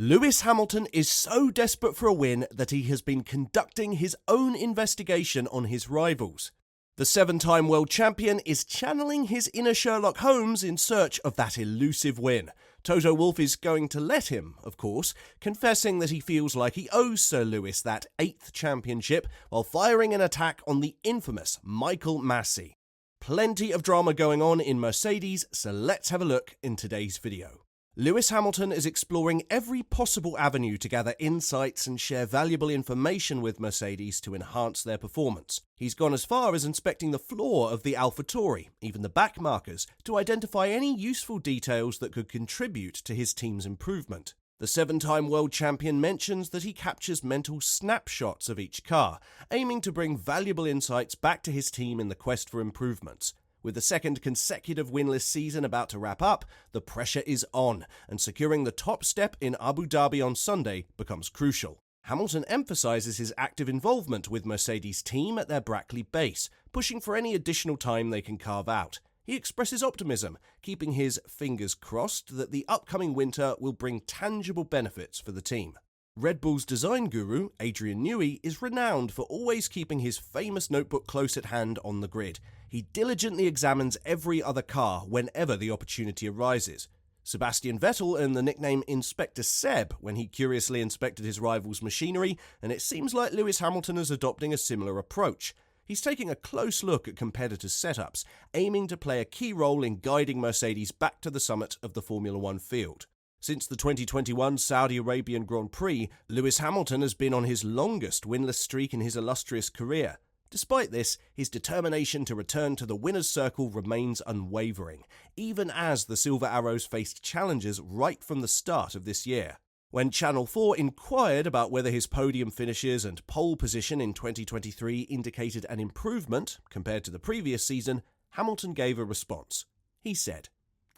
Lewis Hamilton is so desperate for a win that he has been conducting his own investigation on his rivals. The 7-time world champion is channeling his inner Sherlock Holmes in search of that elusive win. Toto Wolff is going to let him, of course, confessing that he feels like he owes Sir Lewis that 8th championship while firing an attack on the infamous Michael Masi. Plenty of drama going on in Mercedes, so let's have a look in today's video. Lewis Hamilton is exploring every possible avenue to gather insights and share valuable information with Mercedes to enhance their performance. He's gone as far as inspecting the floor of the AlphaTauri, even the back markers, to identify any useful details that could contribute to his team's improvement. The 7-time world champion mentions that he captures mental snapshots of each car, aiming to bring valuable insights back to his team in the quest for improvements. With the second consecutive winless season about to wrap up, the pressure is on, and securing the top step in Abu Dhabi on Sunday becomes crucial. Hamilton emphasises his active involvement with Mercedes' team at their Brackley base, pushing for any additional time they can carve out. He expresses optimism, keeping his fingers crossed that the upcoming winter will bring tangible benefits for the team. Red Bull's design guru, Adrian Newey, is renowned for always keeping his famous notebook close at hand on the grid. He diligently examines every other car whenever the opportunity arises. Sebastian Vettel earned the nickname Inspector Seb when he curiously inspected his rival's machinery, and it seems like Lewis Hamilton is adopting a similar approach. He's taking a close look at competitors' setups, aiming to play a key role in guiding Mercedes back to the summit of the Formula One field. Since the 2021 Saudi Arabian Grand Prix, Lewis Hamilton has been on his longest winless streak in his illustrious career. Despite this, his determination to return to the winner's circle remains unwavering, even as the Silver Arrows faced challenges right from the start of this year. When Channel 4 inquired about whether his podium finishes and pole position in 2023 indicated an improvement compared to the previous season, Hamilton gave a response. He said,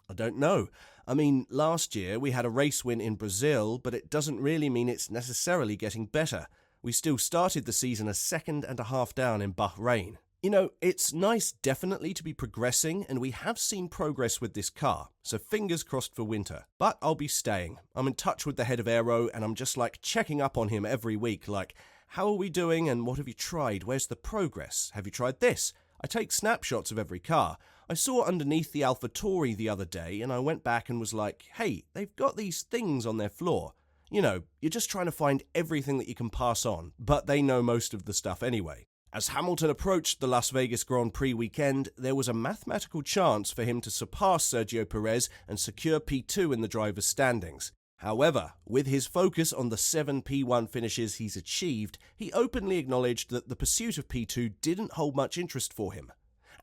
"I don't know. I mean, last year we had a race win in Brazil, but it doesn't really mean it's necessarily getting better. We still started the season a second and a half down in Bahrain. You know, it's nice definitely to be progressing, and we have seen progress with this car, so fingers crossed for winter. But I'll be staying. I'm in touch with the head of Aero, and I'm just checking up on him every week, how are we doing and what have you tried? Where's the progress? Have you tried this? I take snapshots of every car. I saw underneath the AlphaTauri the other day, and I went back and was like, hey, they've got these things on their floor. You know, you're just trying to find everything that you can pass on, but they know most of the stuff anyway." As Hamilton approached the Las Vegas Grand Prix weekend, there was a mathematical chance for him to surpass Sergio Perez and secure P2 in the drivers' standings. However, with his focus on the 7 P1 finishes he's achieved, he openly acknowledged that the pursuit of P2 didn't hold much interest for him.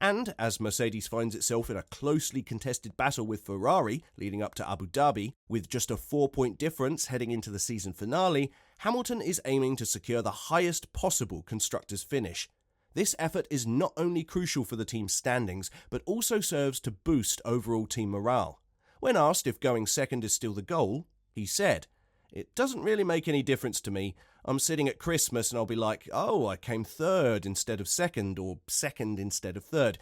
And as Mercedes finds itself in a closely contested battle with Ferrari leading up to Abu Dhabi, with just a 4-point difference heading into the season finale, Hamilton is aiming to secure the highest possible constructors' finish. This effort is not only crucial for the team's standings, but also serves to boost overall team morale. When asked if going second is still the goal, he said, "It doesn't really make any difference to me. I'm sitting at Christmas and I'll be like, oh, I came third instead of second, or second instead of third.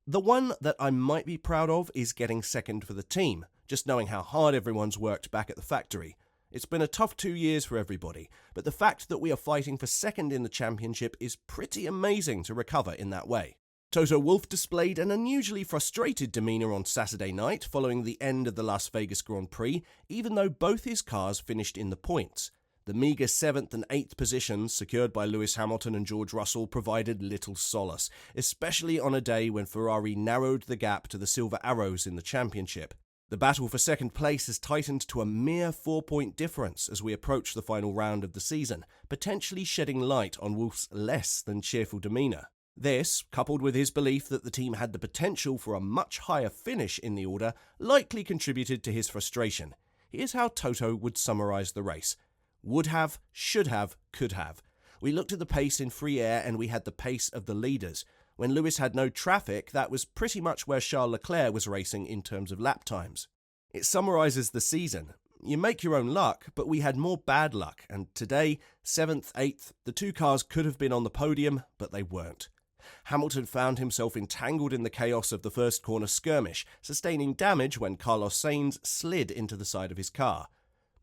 The one that I might be proud of is getting second for the team, just knowing how hard everyone's worked back at the factory. It's been a tough 2 years for everybody, but the fact that we are fighting for second in the championship is pretty amazing to recover in that way." Toto Wolff displayed an unusually frustrated demeanour on Saturday night following the end of the Las Vegas Grand Prix, even though both his cars finished in the points. The meagre 7th and 8th positions secured by Lewis Hamilton and George Russell provided little solace, especially on a day when Ferrari narrowed the gap to the Silver Arrows in the championship. The battle for second place has tightened to a mere 4-point difference as we approach the final round of the season, potentially shedding light on Wolff's less than cheerful demeanour. This, coupled with his belief that the team had the potential for a much higher finish in the order, likely contributed to his frustration. Here's how Toto would summarise the race. Would have, should have, could have. We looked at the pace in free air and we had the pace of the leaders. When Lewis had no traffic, that was pretty much where Charles Leclerc was racing in terms of lap times. It summarises the season. You make your own luck, but we had more bad luck, and today, 7th, 8th, the two cars could have been on the podium, but they weren't. Hamilton found himself entangled in the chaos of the first corner skirmish, sustaining damage when Carlos Sainz slid into the side of his car.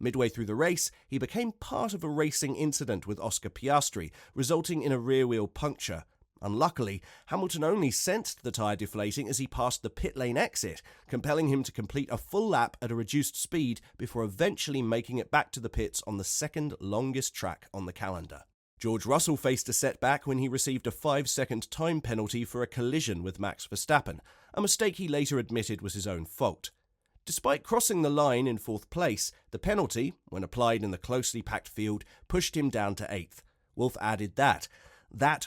Midway through the race, he became part of a racing incident with Oscar Piastri, resulting in a rear-wheel puncture. Unluckily, Hamilton only sensed the tyre deflating as he passed the pit lane exit, compelling him to complete a full lap at a reduced speed before eventually making it back to the pits on the second longest track on the calendar. George Russell faced a setback when he received a 5-second time penalty for a collision with Max Verstappen, a mistake he later admitted was his own fault. Despite crossing the line in 4th place, the penalty, when applied in the closely packed field, pushed him down to 8th. Wolff added that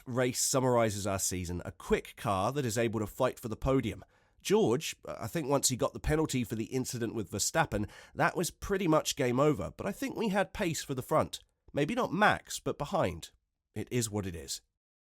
race summarises our season, a quick car that is able to fight for the podium. George, I think once he got the penalty for the incident with Verstappen, that was pretty much game over, but I think we had pace for the front. Maybe not Max, but behind. It is what it is.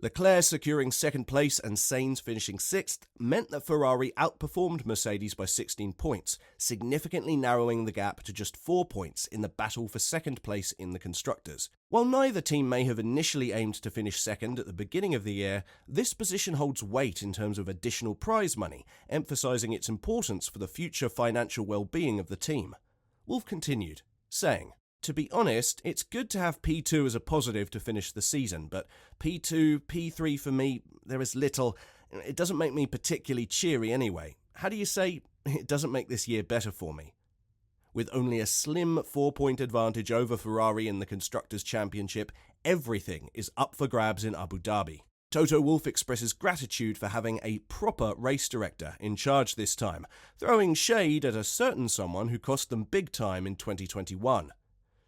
Leclerc securing 2nd place and Sainz finishing 6th meant that Ferrari outperformed Mercedes by 16 points, significantly narrowing the gap to just 4 points in the battle for 2nd place in the Constructors. While neither team may have initially aimed to finish 2nd at the beginning of the year, this position holds weight in terms of additional prize money, emphasising its importance for the future financial well-being of the team. Wolff continued, saying, "To be honest, it's good to have P2 as a positive to finish the season, but P2, P3 for me, there is little. It doesn't make me particularly cheery anyway. How do you say, it doesn't make this year better for me?" With only a slim 4-point advantage over Ferrari in the Constructors' Championship, everything is up for grabs in Abu Dhabi. Toto Wolff expresses gratitude for having a proper race director in charge this time, throwing shade at a certain someone who cost them big time in 2021.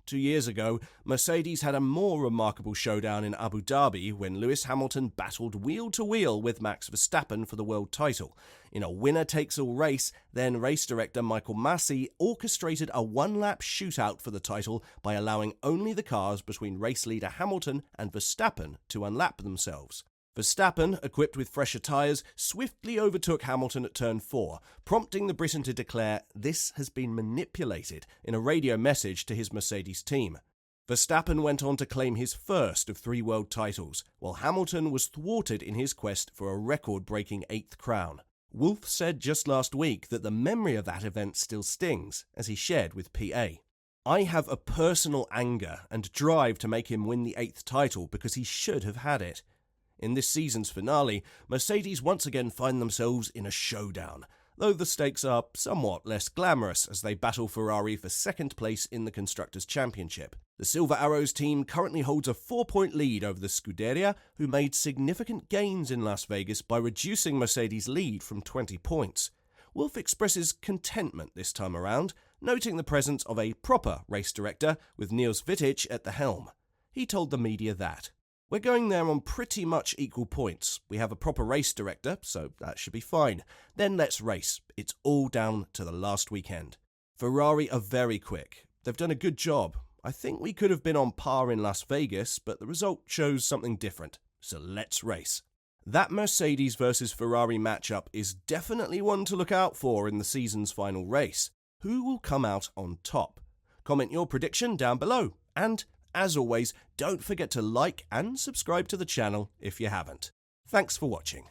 2 years ago, Mercedes had a more remarkable showdown in Abu Dhabi when Lewis Hamilton battled wheel-to-wheel with Max Verstappen for the world title. In a winner-takes-all race, then race director Michael Masi orchestrated a one-lap shootout for the title by allowing only the cars between race leader Hamilton and Verstappen to unlap themselves. Verstappen, equipped with fresher tyres, swiftly overtook Hamilton at turn 4, prompting the Briton to declare this has been manipulated in a radio message to his Mercedes team. Verstappen went on to claim his first of 3 world titles, while Hamilton was thwarted in his quest for a record-breaking 8th crown. Wolff said just last week that the memory of that event still stings, as he shared with PA. "I have a personal anger and drive to make him win the 8th title because he should have had it." In this season's finale, Mercedes once again find themselves in a showdown, though the stakes are somewhat less glamorous as they battle Ferrari for 2nd place in the Constructors' Championship. The Silver Arrows team currently holds a 4-point lead over the Scuderia, who made significant gains in Las Vegas by reducing Mercedes' lead from 20 points. Wolff expresses contentment this time around, noting the presence of a proper race director with Niels Wittich at the helm. He told the media that, "We're going there on pretty much equal points. We have a proper race director, so that should be fine. Then let's race. It's all down to the last weekend." Ferrari are very quick. They've done a good job. I think we could have been on par in Las Vegas, but the result shows something different. So let's race. That Mercedes versus Ferrari matchup is definitely one to look out for in the season's final race. Who will come out on top? Comment your prediction down below. And as always, don't forget to like and subscribe to the channel if you haven't. Thanks for watching.